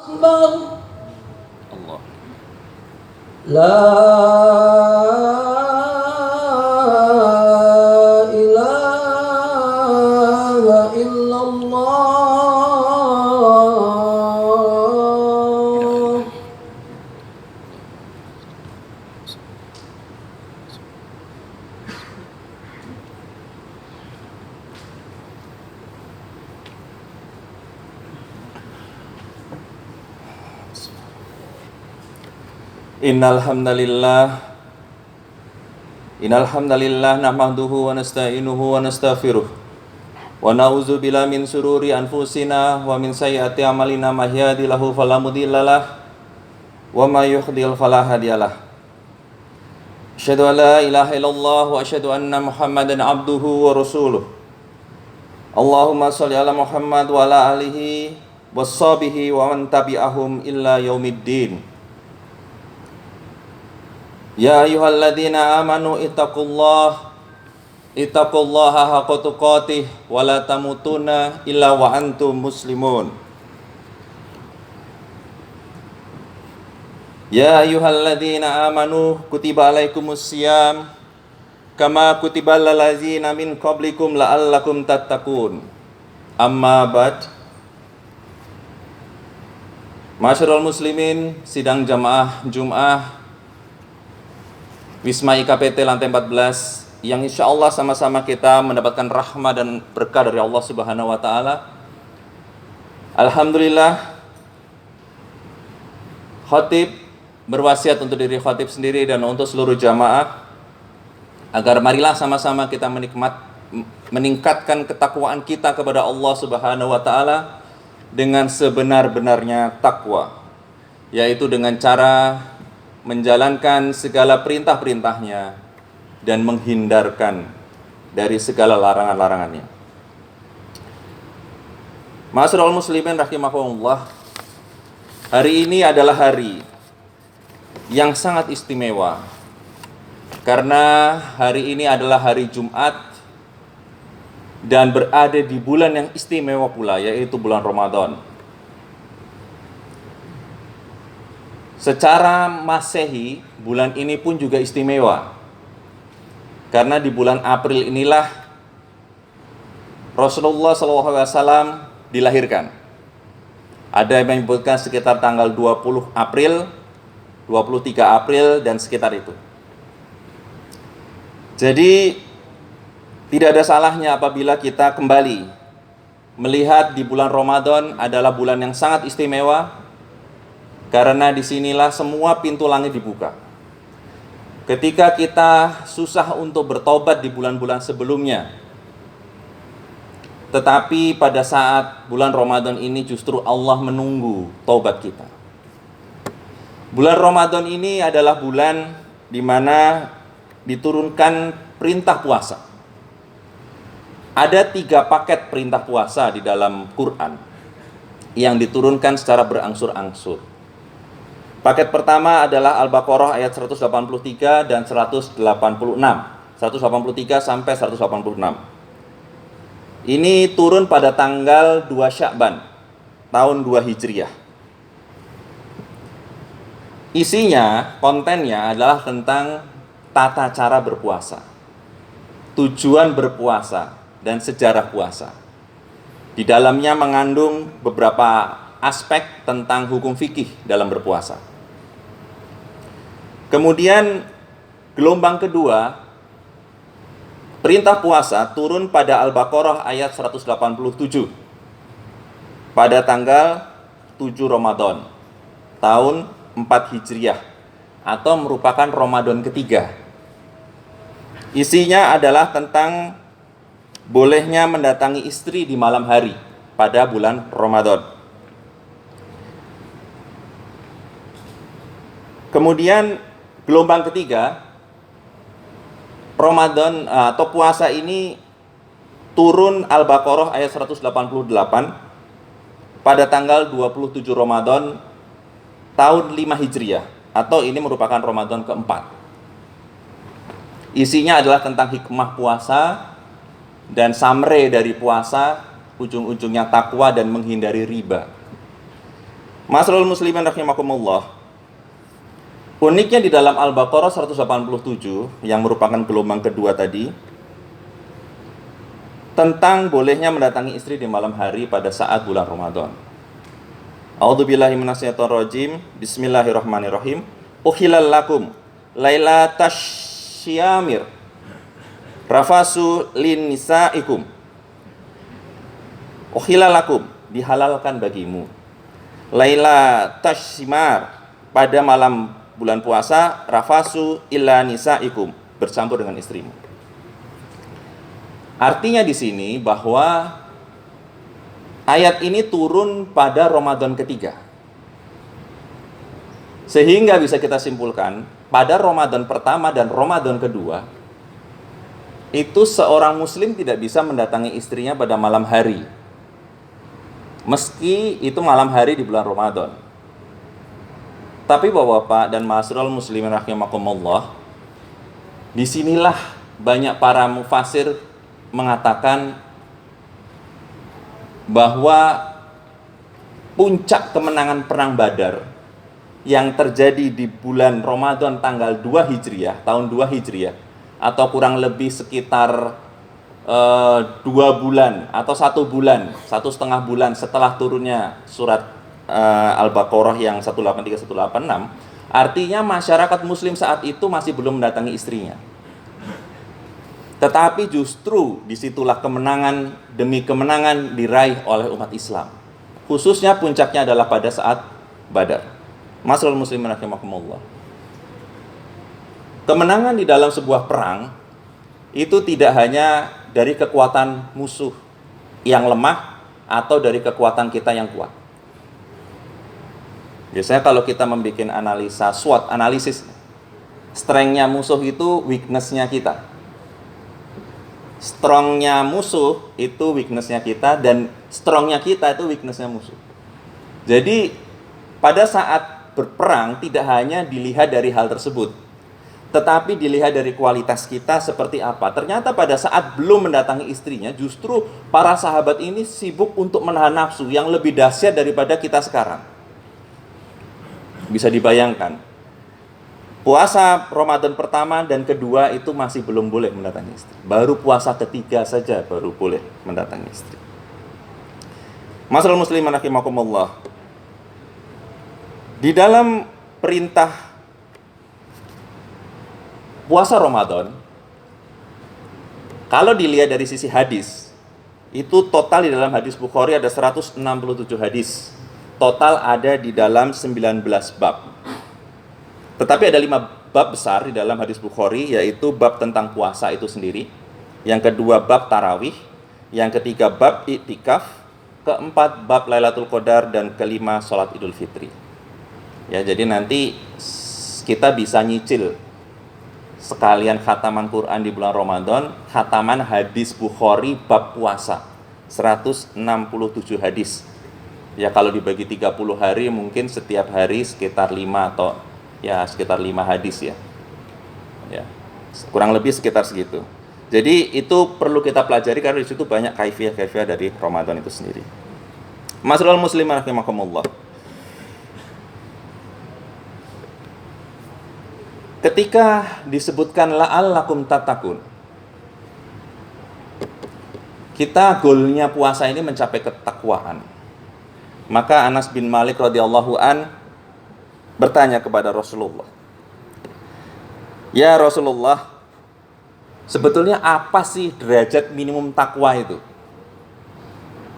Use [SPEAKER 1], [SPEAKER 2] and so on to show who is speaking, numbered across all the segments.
[SPEAKER 1] أكبر
[SPEAKER 2] الله
[SPEAKER 1] لا إله إلا الله.
[SPEAKER 2] Innal hamdalillah nahmaduhu wa nasta'inuhu wa nastaghfiruh wa na'udzu billahi min sururi anfusina wa min sayyiati a'malina may yahdihillahu fala mudhillalah wa may yudhlil fala hadiyalah. Asyhadu an la ilaha illallah wa asyhadu anna Muhammadan abduhu wa rasuluh. Allahumma shalli ala Muhammad wa ala alihi washabihi wa man tabi'ahum illa yaumiddin. Ya ayyuhalladzina amanu ittaqullaha haqqa tuqatih wa la tamutunna illa wa antum muslimun. Ya ayyuhalladzina amanu kutiba alaikumus syiyam kama kutiba alal ladzina min qablikum la'allakum tattaqun. Amma ba'd. Masyarul muslimin, sidang jamaah Jum'ah Wisma IKPT lantai 14 yang insya Allah sama-sama kita mendapatkan rahmah dan berkah dari Allah Subhanahu wa Ta'ala. Alhamdulillah, khatib berwasiat untuk diri khatib sendiri dan untuk seluruh jamaah agar marilah sama-sama kita meningkatkan ketakwaan kita kepada Allah Subhanahu wa Ta'ala dengan sebenar-benarnya takwa, yaitu dengan cara menjalankan segala perintah-perintahnya dan menghindarkan dari segala larangan-larangannya. Ma'asyiral muslimin rahimakumullah, hari ini adalah hari yang sangat istimewa karena hari ini adalah hari Jumat dan berada di bulan yang istimewa pula, yaitu bulan Ramadan. Secara Masehi, bulan ini pun juga istimewa. Karena di bulan April inilah Rasulullah SAW dilahirkan. Ada yang menyebutkan sekitar tanggal 20 April, 23 April, dan sekitar itu. Jadi, tidak ada salahnya apabila kita kembali melihat di bulan Ramadan adalah bulan yang sangat istimewa, karena disinilah semua pintu langit dibuka. Ketika kita susah untuk bertobat di bulan-bulan sebelumnya, tetapi pada saat bulan Ramadan ini justru Allah menunggu taubat kita. Bulan Ramadan ini adalah bulan di mana diturunkan perintah puasa. Ada 3 paket perintah puasa di dalam Quran yang diturunkan secara berangsur-angsur. Paket pertama adalah Al-Baqarah ayat 183 dan 186. 183 sampai 186. Ini turun pada tanggal 2 Sya'ban tahun 2 Hijriah. Isinya, kontennya adalah tentang tata cara berpuasa, tujuan berpuasa, dan sejarah puasa. Di dalamnya mengandung beberapa aspek tentang hukum fikih dalam berpuasa. Kemudian gelombang kedua, perintah puasa turun pada Al-Baqarah ayat 187 pada tanggal 7 Ramadan tahun 4 Hijriah atau merupakan Ramadan ketiga. Isinya adalah tentang bolehnya mendatangi istri di malam hari pada bulan Ramadan. Kemudian gelombang ketiga, Ramadan atau puasa ini turun Al-Baqarah ayat 188 pada tanggal 27 Ramadan tahun 5 Hijriah atau ini merupakan Ramadan keempat. Isinya adalah tentang hikmah puasa dan summary dari puasa, ujung-ujungnya takwa dan menghindari riba. Ma'asyiral muslimin rahimakumullah. Uniknya di dalam Al-Baqarah 187 yang merupakan gelombang kedua tadi, tentang bolehnya mendatangi istri di malam hari pada saat bulan Ramadan. A'udzubillahi minasyaitonirrajim. Bismillahirrahmanirrahim. Uhilal lakum lailatash syamir rafasu lin nisaikum. Uhilal lakum, dihalalkan bagimu. Lailatash syimar, pada malam bulan puasa, rafasu illa nisaikum, bercampur dengan istrimu. Artinya di sini bahwa ayat ini turun pada Ramadan ketiga. Sehingga bisa kita simpulkan, pada Ramadan pertama dan Ramadan kedua, itu seorang muslim tidak bisa mendatangi istrinya pada malam hari. Meski itu malam hari di bulan Ramadan. Tapi Bapak-bapak dan ma'asyiral muslimin rahimakumullah, disinilah banyak para mufasir mengatakan bahwa puncak kemenangan perang Badar yang terjadi di bulan Ramadan tanggal 2 Hijriah, tahun 2 Hijriah, atau kurang lebih sekitar 2 bulan atau 1 bulan, 1,5 bulan setelah turunnya surat Al-Baqarah yang 183-186, artinya masyarakat muslim saat itu masih belum mendatangi istrinya. Tetapi justru disitulah kemenangan demi kemenangan diraih oleh umat Islam. Khususnya puncaknya adalah pada saat Badar. Ma'asyiral muslimin rahimakumullah. Kemenangan di dalam sebuah perang itu tidak hanya dari kekuatan musuh yang lemah atau dari kekuatan kita yang kuat. Biasanya kalau kita membuat analisa SWOT, analisis, strength-nya musuh itu weakness-nya kita. Strong-nya musuh itu weakness-nya kita, dan strong-nya kita itu weakness-nya musuh. Jadi pada saat berperang tidak hanya dilihat dari hal tersebut, tetapi dilihat dari kualitas kita seperti apa. Ternyata pada saat belum mendatangi istrinya, justru para sahabat ini sibuk untuk menahan nafsu yang lebih dahsyat daripada kita sekarang. Bisa dibayangkan, puasa Ramadan pertama dan kedua itu masih belum boleh mendatangi istri. Baru puasa ketiga saja baru boleh mendatangi istri. Ma'asyiral muslimin rahimakumullah. Di dalam perintah puasa Ramadan, kalau dilihat dari sisi hadis, itu total di dalam hadis Bukhari ada 167 hadis. Total ada di dalam 19 bab. Tetapi ada 5 bab besar di dalam hadis Bukhari, yaitu bab tentang puasa itu sendiri, yang kedua bab tarawih, yang ketiga bab iktikaf, keempat bab Lailatul Qadar, dan kelima sholat Idul Fitri. Ya, jadi nanti kita bisa nyicil sekalian khataman Quran di bulan Ramadan, khataman hadis Bukhari bab puasa 167 hadis. Ya, kalau dibagi 30 hari mungkin setiap hari sekitar 5 atau ya sekitar 5 hadis ya. Ya. Kurang lebih sekitar segitu. Jadi itu perlu kita pelajari karena di situ banyak kaifiah-kaifiah dari Ramadan itu sendiri. Ma'asyiral muslimin rahimakumullah. Ketika disebutkan la'allakum tattaqun, kita goalnya puasa ini mencapai ketakwaan. Maka Anas bin Malik radhiyallahu an bertanya kepada Rasulullah, "Ya Rasulullah, sebetulnya apa sih derajat minimum takwa itu?"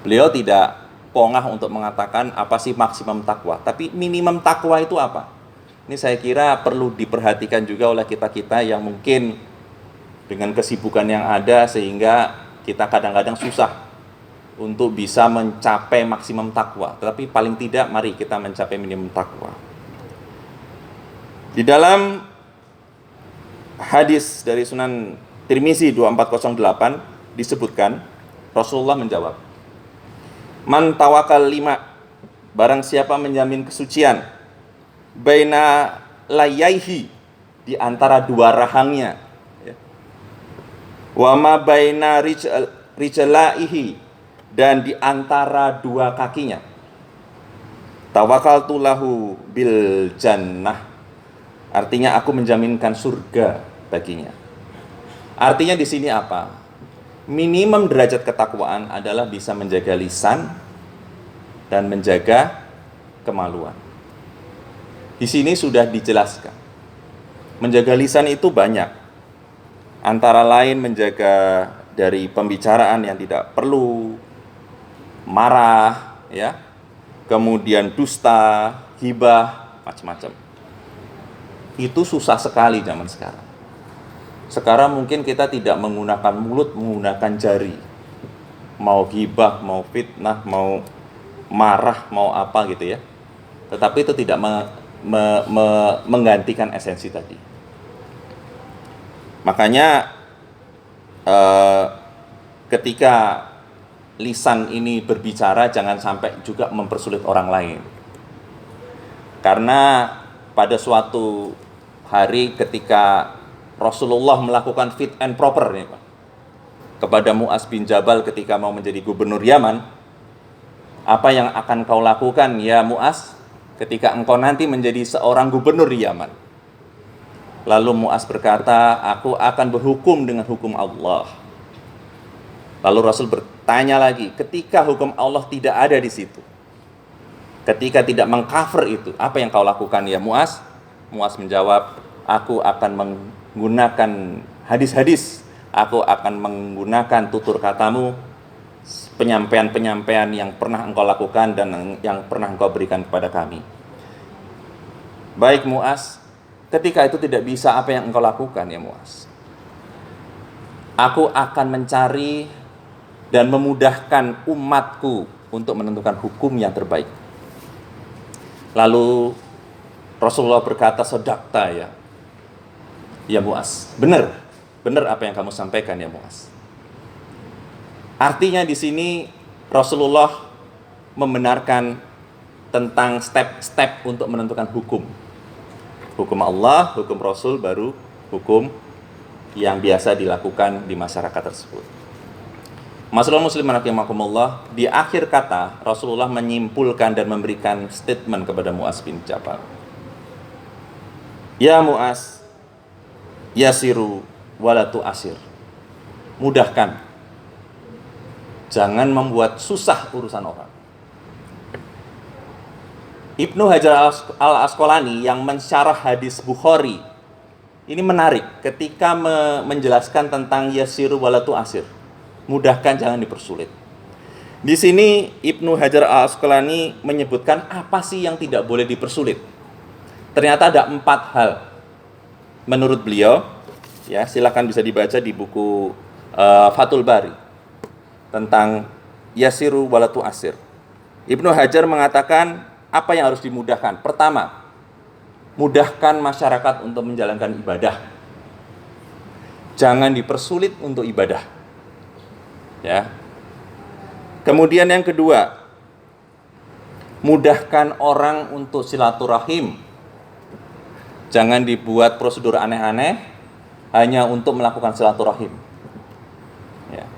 [SPEAKER 2] Beliau tidak pongah untuk mengatakan apa sih maksimum takwa, tapi minimum takwa itu apa? Ini saya kira perlu diperhatikan juga oleh kita-kita yang mungkin dengan kesibukan yang ada sehingga kita kadang-kadang susah untuk bisa mencapai maksimum takwa. Tetapi paling tidak mari kita mencapai minimum takwa. Di dalam hadis dari Sunan Tirmizi 2408 disebutkan, Rasulullah menjawab, "Man tawakal 5, barang siapa menjamin kesucian baina layaihi, di antara dua rahangnya, ya. Wa ma baina rijlaihi, dan di antara dua kakinya. Tawakkaltu lahu bil jannah. Artinya aku menjaminkan surga baginya. Artinya di sini apa? Minimum derajat ketakwaan adalah bisa menjaga lisan dan menjaga kemaluan. Di sini sudah dijelaskan. Menjaga lisan itu banyak. Antara lain menjaga dari pembicaraan yang tidak perlu, marah, ya. Kemudian dusta, ghibah, macam-macam. Itu susah sekali zaman sekarang. Sekarang mungkin kita tidak menggunakan mulut, menggunakan jari. Mau ghibah, mau fitnah, mau marah, mau apa gitu ya. Tetapi itu tidak menggantikan esensi tadi. Makanya ketika lisan ini berbicara, jangan sampai juga mempersulit orang lain. Karena pada suatu hari ketika Rasulullah melakukan fit and proper nih, Pak, kepada Mu'az bin Jabal ketika mau menjadi gubernur Yaman, apa yang akan kau lakukan ya Mu'az ketika engkau nanti menjadi seorang gubernur di Yaman? Lalu Mu'az berkata, aku akan berhukum dengan hukum Allah. Lalu Rasul bertanya lagi, ketika hukum Allah tidak ada di situ, ketika tidak mengcover itu, apa yang kau lakukan ya Mu'az? Mu'az menjawab, aku akan menggunakan hadis-hadis, aku akan menggunakan tutur katamu, penyampaian-penyampaian yang pernah engkau lakukan dan yang pernah engkau berikan kepada kami. Baik Mu'az, ketika itu tidak bisa, apa yang engkau lakukan ya Mu'az? Aku akan mencari dan memudahkan umatku untuk menentukan hukum yang terbaik. Lalu Rasulullah berkata, sodakta ya Mu'az, benar apa yang kamu sampaikan ya Mu'az. Artinya di sini Rasulullah membenarkan tentang step-step untuk menentukan hukum. Hukum Allah, hukum Rasul, baru hukum yang biasa dilakukan di masyarakat tersebut. Masyaallah muslimin rahimakumullah, di akhir kata Rasulullah menyimpulkan dan memberikan statement kepada Mu'az bin Jabal. Ya Mu'az, yasiru wala tu'asir. Mudahkan, jangan membuat susah urusan orang. Ibnu Hajar al-Asqalani yang mensyarah hadis Bukhari ini menarik ketika menjelaskan tentang yasiru wala tu'asir. Mudahkan, jangan dipersulit. Di sini Ibnu Hajar al-Asqalani menyebutkan apa sih yang tidak boleh dipersulit. Ternyata ada 4 hal menurut beliau. Ya, silakan bisa dibaca di buku Fathul Bari tentang yasiru wala tu'asir. Ibnu Hajar mengatakan apa yang harus dimudahkan. Pertama, mudahkan masyarakat untuk menjalankan ibadah. Jangan dipersulit untuk ibadah. Ya. Kemudian yang kedua, mudahkan orang untuk silaturahim. Jangan dibuat prosedur aneh-aneh hanya untuk melakukan silaturahim. Ya.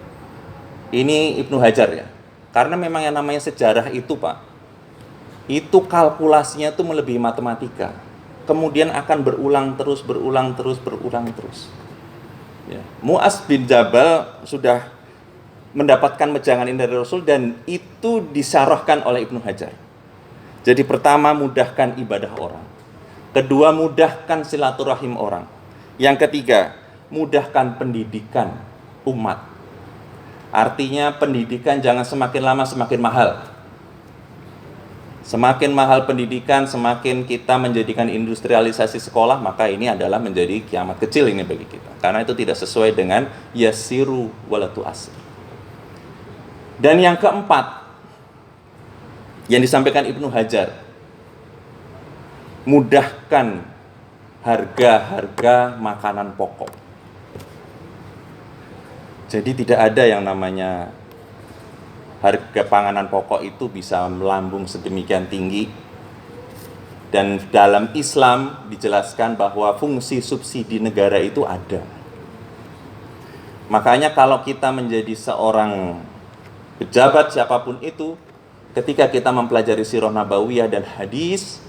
[SPEAKER 2] Ini Ibnu Hajar ya. Karena memang yang namanya sejarah itu Pak, itu kalkulasinya itu melebihi matematika. Kemudian akan berulang terus. Ya. Mu'az bin Jabal sudah mendapatkan wejangan ini dari Rasul dan itu disyarahkan oleh Ibnu Hajar. Jadi pertama, mudahkan ibadah orang. Kedua, mudahkan silaturahim orang. Yang ketiga, mudahkan pendidikan umat. Artinya pendidikan jangan semakin lama semakin mahal. Semakin mahal pendidikan, semakin kita menjadikan industrialisasi sekolah, maka ini adalah menjadi kiamat kecil ini bagi kita. Karena itu tidak sesuai dengan yasiru wala tu'asir. Dan yang keempat yang disampaikan Ibnu Hajar, mudahkan harga-harga makanan pokok. Jadi tidak ada yang namanya harga panganan pokok itu bisa melambung sedemikian tinggi. Dan dalam Islam dijelaskan bahwa fungsi subsidi negara itu ada. Makanya kalau kita menjadi seorang pejabat siapapun itu, ketika kita mempelajari sirah nabawiyah dan hadis,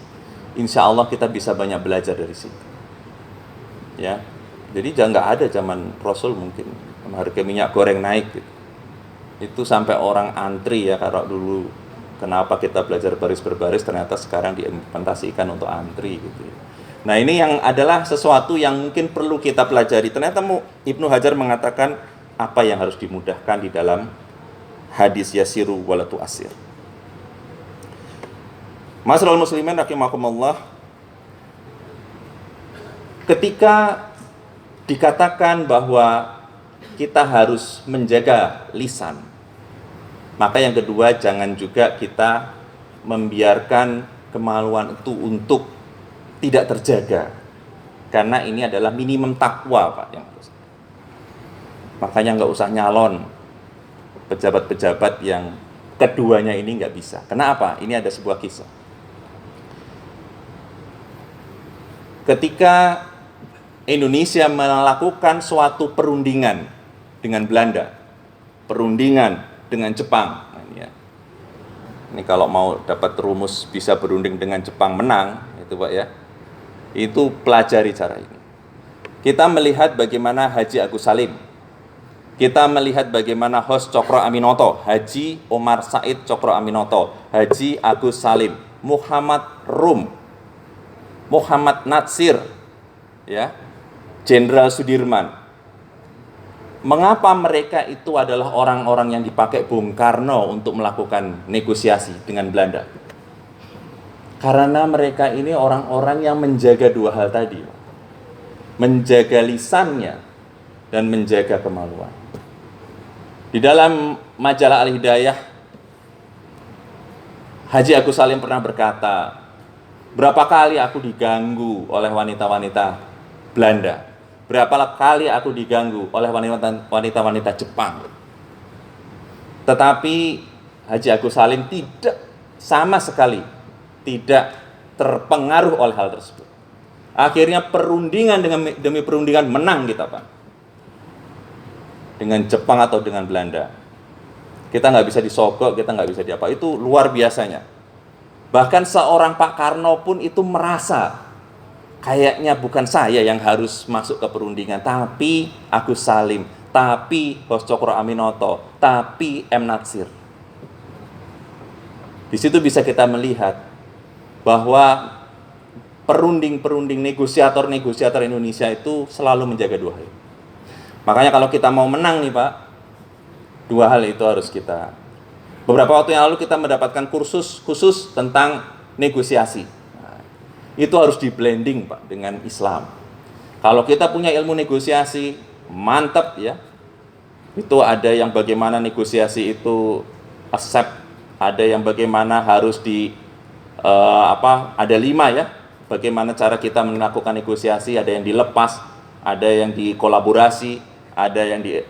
[SPEAKER 2] insya Allah kita bisa banyak belajar dari situ. Ya, jadi jangan nggak ada zaman Rasul mungkin harga minyak goreng naik gitu. Itu sampai orang antri ya, kalau dulu kenapa kita belajar baris berbaris, ternyata sekarang diimplementasikan untuk antri gitu ya. Nah ini yang adalah sesuatu yang mungkin perlu kita pelajari. Ternyata Ibnu Hajar mengatakan apa yang harus dimudahkan di dalam hadis yasiru walatu asir. Masyarul muslimin rahimakumullah, ketika dikatakan bahwa kita harus menjaga lisan, maka yang kedua jangan juga kita membiarkan kemaluan itu untuk tidak terjaga, karena ini adalah minimum takwa Pak yang harus. Makanya nggak usah nyalon pejabat-pejabat yang keduanya ini nggak bisa. Kenapa? Ini ada sebuah kisah. Ketika Indonesia melakukan suatu perundingan dengan Belanda, perundingan dengan Jepang. Nah, ini, ya. Ini kalau mau dapat rumus bisa berunding dengan Jepang menang, itu Pak ya. Itu pelajari cara ini. Kita melihat bagaimana Haji Agus Salim. Kita melihat bagaimana Hos Cokro Aminoto, Haji Omar Said Cokro Aminoto, Haji Agus Salim, Muhammad Rum, Muhammad Natsir, ya, Jenderal Sudirman. Mengapa mereka itu adalah orang-orang yang dipakai Bung Karno untuk melakukan negosiasi dengan Belanda? Karena mereka ini orang-orang yang menjaga dua hal tadi, menjaga lisannya dan menjaga kemaluan. Di dalam majalah Al-Hidayah, Haji Agus Salim pernah berkata, berapa kali aku diganggu oleh wanita-wanita Belanda, berapa kali aku diganggu oleh wanita-wanita Jepang. Tetapi Haji Agus Salim tidak sama sekali tidak terpengaruh oleh hal tersebut. Akhirnya perundingan demi perundingan menang kita Pak, dengan Jepang atau dengan Belanda. Kita nggak bisa disogok, kita nggak bisa diapa. Itu luar biasanya. Bahkan seorang Pak Karno pun itu merasa kayaknya bukan saya yang harus masuk ke perundingan, tapi Agus Salim, tapi Hos Cokro Aminoto, tapi M. Natsir. Di situ bisa kita melihat bahwa perunding-perunding negosiator Indonesia itu selalu menjaga dua hal. Makanya kalau kita mau menang nih Pak, dua hal itu harus kita. Beberapa waktu yang lalu kita mendapatkan kursus khusus tentang negosiasi. Nah, itu harus di blending Pak dengan Islam. Kalau kita punya ilmu negosiasi, mantap ya. Itu ada yang bagaimana negosiasi itu accept, ada yang bagaimana harus ada 5 ya. Bagaimana cara kita melakukan negosiasi, ada yang dilepas, ada yang dikolaborasi, ada yang di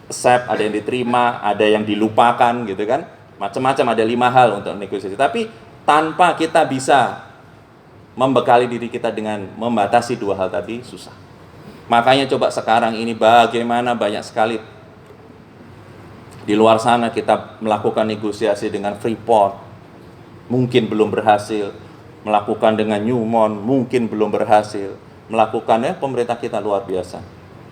[SPEAKER 2] accept, ada yang diterima, ada yang dilupakan gitu kan. Macam-macam, ada 5 hal untuk negosiasi. Tapi tanpa kita bisa membekali diri kita dengan membatasi dua hal tadi, susah. Makanya coba sekarang ini bagaimana banyak sekali di luar sana kita melakukan negosiasi dengan Freeport, mungkin belum berhasil. Melakukan dengan Newmont, mungkin belum berhasil. Melakukan pemerintah kita luar biasa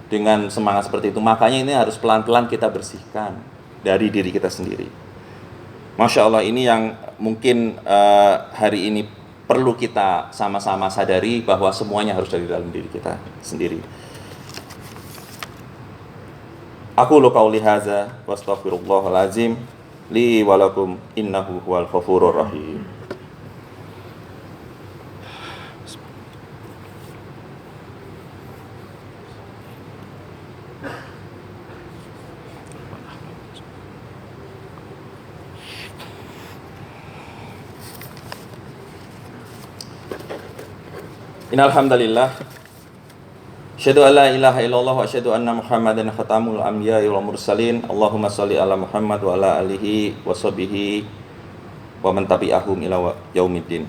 [SPEAKER 2] dengan semangat seperti itu. Makanya ini harus pelan-pelan kita bersihkan dari diri kita sendiri. Masya Allah, ini yang mungkin hari ini perlu kita sama-sama sadari bahwa semuanya harus dari dalam diri kita sendiri. Aku qauli hadza wa astaghfirullahal azim li wa lakum innahu huwal ghafurur rahim. Innal hamdalillah, asyhadu an la ilaha illallah wa asyhadu anna Muhammadan khatamul anbiya'i wal mursalin. Allahumma shalli ala Muhammad wa ala alihi wa sahbihi wa man tabi'ahum ila yaumiddin.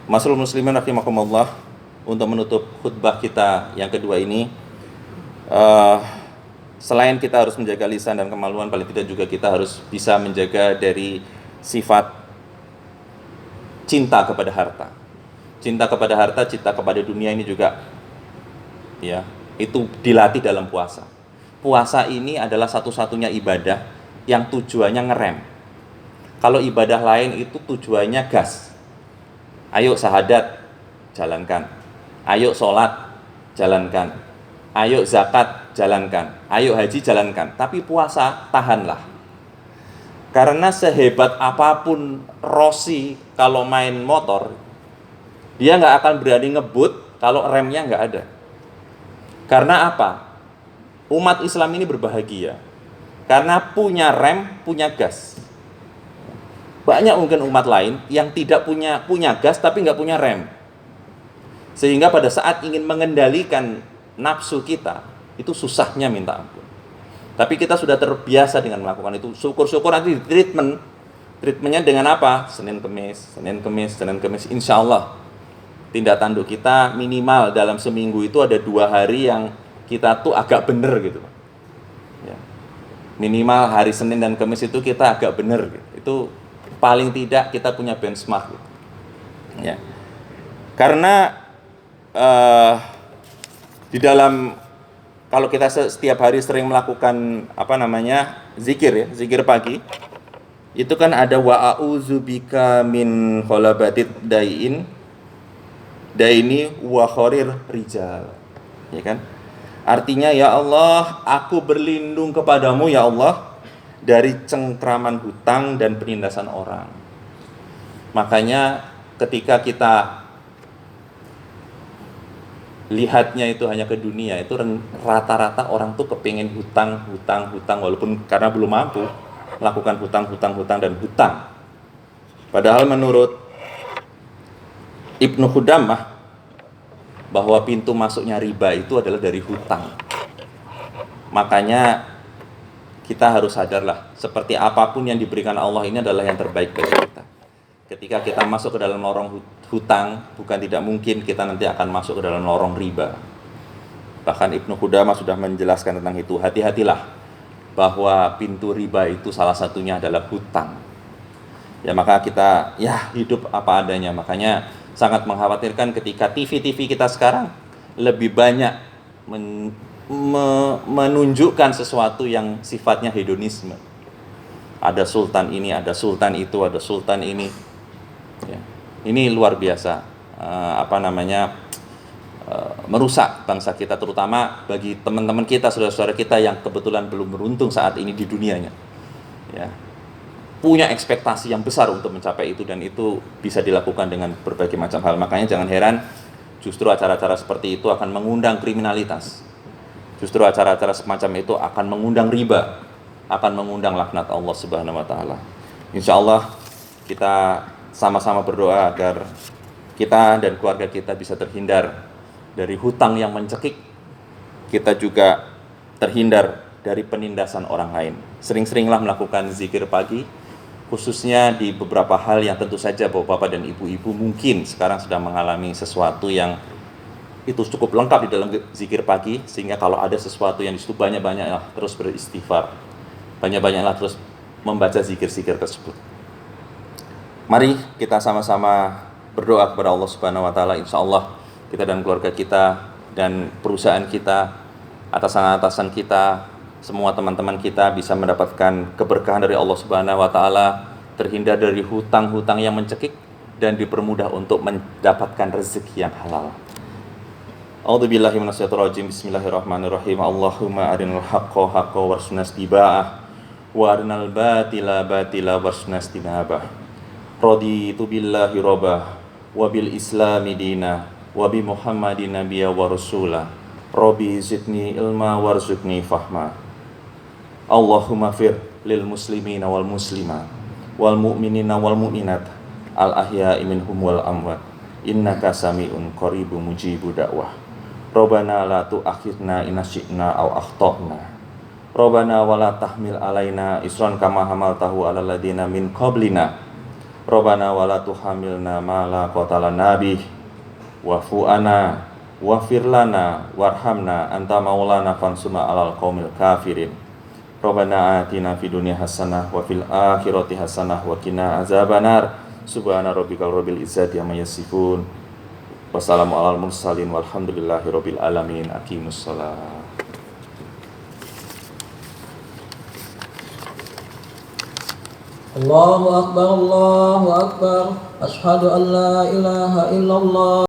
[SPEAKER 2] Masyarul muslimin rahimakumullah, untuk menutup khutbah kita yang kedua ini, selain kita harus menjaga lisan dan kemaluan, paling tidak juga kita harus bisa menjaga dari sifat cinta kepada harta. Cinta kepada harta, cinta kepada dunia ini juga ya, itu dilatih dalam puasa. Puasa ini adalah satu-satunya ibadah yang tujuannya ngerem. Kalau ibadah lain itu tujuannya gas. Ayo syahadat, jalankan. Ayo sholat, jalankan. Ayo zakat, jalankan. Ayo haji, jalankan. Tapi puasa, tahanlah. Karena sehebat apapun Rossi kalau main motor, dia nggak akan berani ngebut kalau remnya nggak ada. Karena apa? Umat Islam ini berbahagia. Karena punya rem, punya gas. Banyak mungkin umat lain yang tidak punya gas tapi nggak punya rem. Sehingga pada saat ingin mengendalikan nafsu kita, itu susahnya minta ampun. Tapi kita sudah terbiasa dengan melakukan itu. Syukur-syukur nanti di treatment. Treatmentnya dengan apa? Senin Kemis, insya Allah. Tindak tanduk kita minimal dalam seminggu itu ada 2 hari yang kita tuh agak bener gitu. Ya. Minimal hari Senin dan Kemis itu kita agak bener gitu. Itu paling tidak kita punya benchmark gitu. Ya. Karena di dalam, kalau kita setiap hari sering melakukan zikir pagi, itu kan ada wa a'udzubika min kholabatid daini wa khorir rijal, ya kan? Artinya, ya Allah, aku berlindung kepadamu ya Allah dari cengkraman hutang dan penindasan orang. Makanya ketika kita lihatnya itu hanya ke dunia, itu rata-rata orang tuh kepingin hutang walaupun karena belum mampu melakukan hutang. Padahal menurut Ibnu Qudamah bahwa pintu masuknya riba itu adalah dari hutang. Makanya kita harus sadarlah, seperti apapun yang diberikan Allah ini adalah yang terbaik bagi kita. Ketika kita masuk ke dalam lorong hutang, bukan tidak mungkin kita nanti akan masuk ke dalam lorong riba. Bahkan Ibnu Qudamah sudah menjelaskan tentang itu. Hati-hatilah bahwa pintu riba itu salah satunya adalah hutang. Ya, maka kita hidup apa adanya. Makanya sangat mengkhawatirkan ketika TV kita sekarang lebih banyak menunjukkan sesuatu yang sifatnya hedonisme. Ada sultan ini, ada sultan itu, ada sultan ini. Ya. Ini luar biasa, merusak bangsa kita, terutama bagi teman-teman kita, saudara-saudara kita yang kebetulan belum beruntung saat ini di dunianya. Ya. Punya ekspektasi yang besar untuk mencapai itu, dan itu bisa dilakukan dengan berbagai macam hal. Makanya jangan heran justru acara-acara seperti itu akan mengundang kriminalitas. Justru acara-acara semacam itu akan mengundang riba, akan mengundang laknat Allah Subhanahu wa taala. Insyaallah kita sama-sama berdoa agar kita dan keluarga kita bisa terhindar dari hutang yang mencekik. Kita juga terhindar dari penindasan orang lain. Sering-seringlah melakukan zikir pagi, khususnya di beberapa hal yang tentu saja bapak-bapak dan ibu-ibu mungkin sekarang sedang mengalami sesuatu yang itu cukup lengkap di dalam zikir pagi, sehingga kalau ada sesuatu yang disitu banyak-banyaklah terus beristighfar, banyak-banyaklah terus membaca zikir-zikir tersebut. Mari kita sama-sama berdoa kepada Allah Subhanahu wa taala. Insyaallah kita dan keluarga kita dan perusahaan kita, atasan-atasan kita, semua teman-teman kita bisa mendapatkan keberkahan dari Allah Subhanahu wa taala, terhindar dari hutang-hutang yang mencekik, dan dipermudah untuk mendapatkan rezeki yang halal. A'udzubillahi minasyaitonir rajim. Bismillahirrahmanirrahim. Allahumma arinal haqqo haqqo warzuqna ittiba'ah wa arinal batila batila warzuqna ijtinabah. Raditu billahi robah wa bil islami dina wa bi muhammadin nabiyya wa rasula. Rabbi zidni ilma warzuqni fahma. Allahumma fir lil muslimina wal muslimat wal mu'minina wal mu'minat al ahya'i minhum wal amwat innaka sami'un qaribun mujibu da'wah. Rabbana la tu'akhidna in nasyi'na aw akhtana. Rabbana wa la tahmil alaina isran kama hamaltahu alal ladina min qablina. Rabbana wa la tuhamilna ma la qatala bih wa'fu anna wa'fir lana warhamna anta maulana fansuna alal qaumil kafirin. Rabbana atina fid dunya hasanah wa fil akhirati hasanah wa qina azabannar. Subhana rabbikal rabbil izzati amma yasifun. Wassalamu alal mursalin walhamdulillahi rabbil alamin. Aqimus shalah.
[SPEAKER 1] Allahu Akbar, Allahu Akbar. Asyhadu an la ilaha illallah.